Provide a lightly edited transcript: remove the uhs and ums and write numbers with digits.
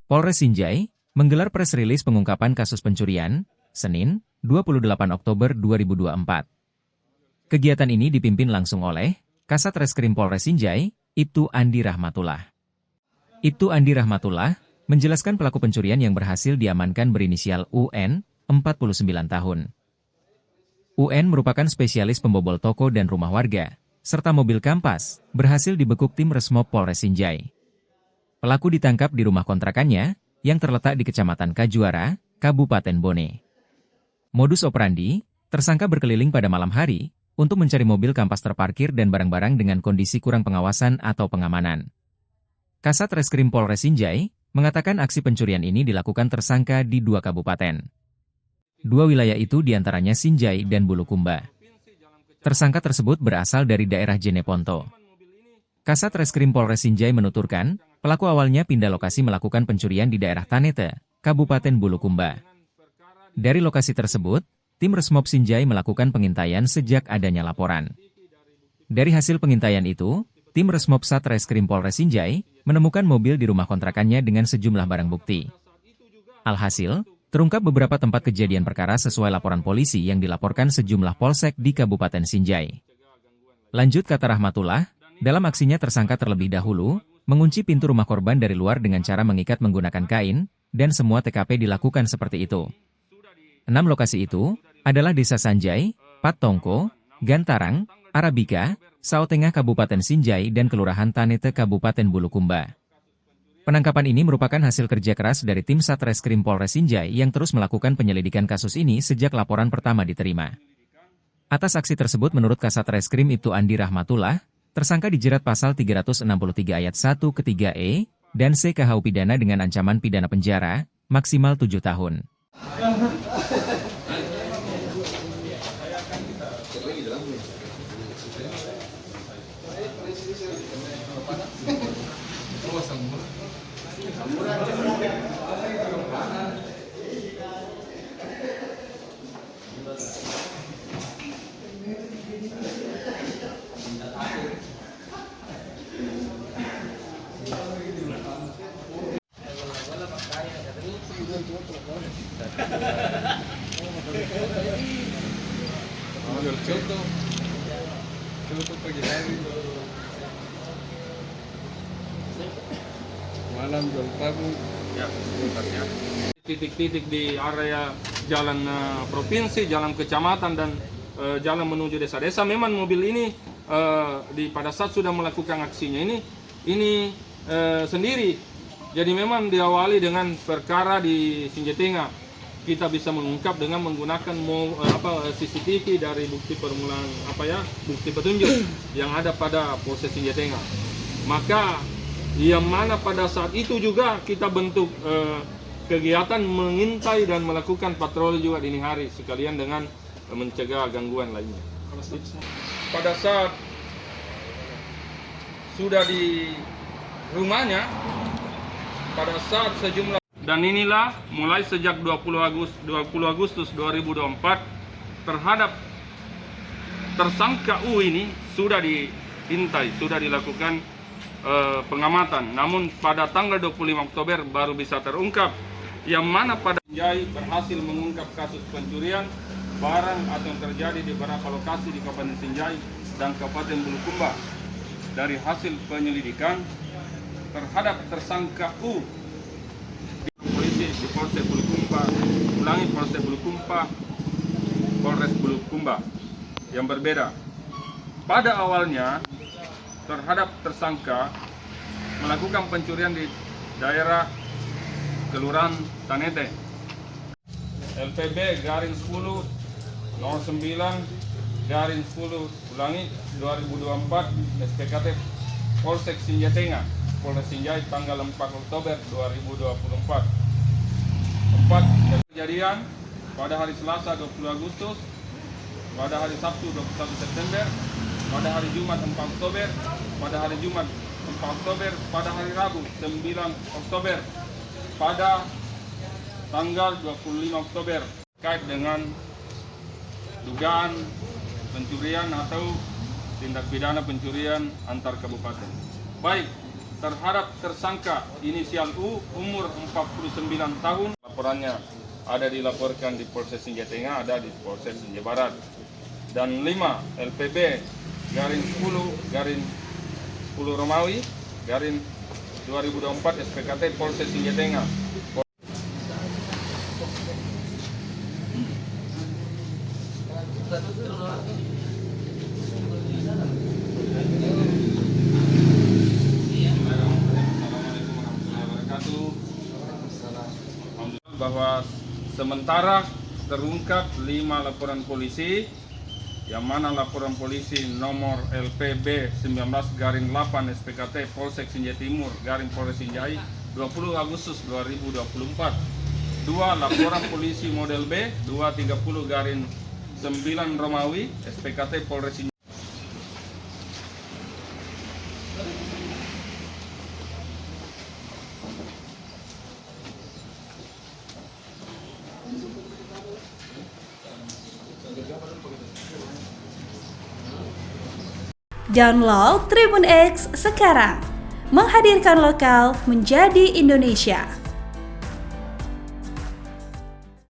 Polres Sinjai menggelar press release pengungkapan kasus pencurian, Senin, 28 Oktober 2024. Kegiatan ini dipimpin langsung oleh Kasat Reskrim Polres Sinjai, Ibtu Andi Rahmatullah. Ibtu Andi Rahmatullah menjelaskan pelaku pencurian yang berhasil diamankan berinisial UN, 49 tahun. UN merupakan spesialis pembobol toko dan rumah warga, serta mobil kampas, berhasil dibekuk tim Resmob Polres Sinjai. Pelaku ditangkap di rumah kontrakannya, yang terletak di Kecamatan Kajuara, Kabupaten Bone. Modus operandi, tersangka berkeliling pada malam hari, untuk mencari mobil kampas terparkir dan barang-barang dengan kondisi kurang pengawasan atau pengamanan. Kasat Reskrim Polres Sinjai mengatakan aksi pencurian ini dilakukan tersangka di 2 kabupaten. 2 wilayah itu diantaranya Sinjai dan Bulukumba. Tersangka tersebut berasal dari daerah Jeneponto. Kasat Reskrim Polres Sinjai menuturkan, pelaku awalnya pindah lokasi melakukan pencurian di daerah Tanete, Kabupaten Bulukumba. Dari lokasi tersebut, tim Resmob Sinjai melakukan pengintaian sejak adanya laporan. Dari hasil pengintaian itu, tim Resmob Satreskrim Polres Sinjai menemukan mobil di rumah kontrakannya dengan sejumlah barang bukti. Alhasil, terungkap beberapa tempat kejadian perkara sesuai laporan polisi yang dilaporkan sejumlah polsek di Kabupaten Sinjai. Lanjut kata Rahmatullah, dalam aksinya tersangka terlebih dahulu mengunci pintu rumah korban dari luar dengan cara mengikat menggunakan kain, dan semua TKP dilakukan seperti itu. 6 lokasi itu adalah Desa Sanjai, Pattongko, Gantarang, Arabika, Sao Tengah Kabupaten Sinjai dan Kelurahan Tanete Kabupaten Bulukumba. Penangkapan ini merupakan hasil kerja keras dari tim Satreskrim Polres Sinjai yang terus melakukan penyelidikan kasus ini sejak laporan pertama diterima. Atas aksi tersebut menurut Kasat Reskrim Ibtu Andi Rahmatullah, tersangka dijerat pasal 363 ayat 1 ke 3E dan C KUH pidana dengan ancaman pidana penjara maksimal 7 tahun. Contoh pagi hari malam jual tabung ya, titik-titik di area jalan provinsi, jalan kecamatan dan jalan menuju desa-desa. Memang mobil ini pada saat sudah melakukan aksinya ini sendiri. Jadi memang diawali dengan perkara di Sinjai Tengah. Kita bisa mengungkap dengan menggunakan CCTV dari bukti permulaan bukti petunjuk yang ada pada Polsek Sinjai Tengah. Maka yang mana pada saat itu juga kita bentuk kegiatan mengintai dan melakukan patroli juga dini hari sekalian dengan mencegah gangguan lainnya. Pada saat sudah di rumahnya, pada saat sejumlah dan inilah mulai sejak 20 Agustus 2024 terhadap tersangka U ini sudah diintai, sudah dilakukan pengamatan. Namun pada tanggal 25 Oktober baru bisa terungkap, yang mana pada Sinjai berhasil mengungkap kasus pencurian barang atau yang terjadi di beberapa lokasi di Kabupaten Sinjai dan Kabupaten Bulukumba. Dari hasil penyelidikan terhadap tersangka U di Polsek Bulukumba, Polsek Bulukumba, Polres Bulukumba yang berbeda. Pada awalnya terhadap tersangka melakukan pencurian di daerah Kelurahan Tanete. LPB garing 10 09/10 2024 SPKT Polsek Sinjai Tengah, Polres Sinjai tanggal 4 Oktober 2024. 4 kejadian pada hari Selasa 20 Agustus, pada hari Sabtu 21 September, pada hari Jumat 4 Oktober, pada hari Jumat 4 Oktober, pada hari Rabu 9 Oktober, pada tanggal 25 Oktober terkait dengan dugaan pencurian atau tindak pidana pencurian antar kabupaten. Baik terhadap tersangka inisial U umur 49 tahun. Laporannya ada dilaporkan di Polsek Sinjai Tengah, ada di Polsek Sinjai Barat. Dan 5 LPB garing 10 Romawi garing 2024 SPKT Polsek Sinjai Tengah. Bahwa sementara terungkap 5 laporan polisi, yang mana laporan polisi nomor LPB 19/8 SPKT Polsek Sinjai Timur garing Polres Sinjai 20 Agustus 2024. 2 laporan polisi model B 230/9 Romawi SPKT Polres Sinjai. Download Tribun X sekarang, menghadirkan lokal menjadi Indonesia.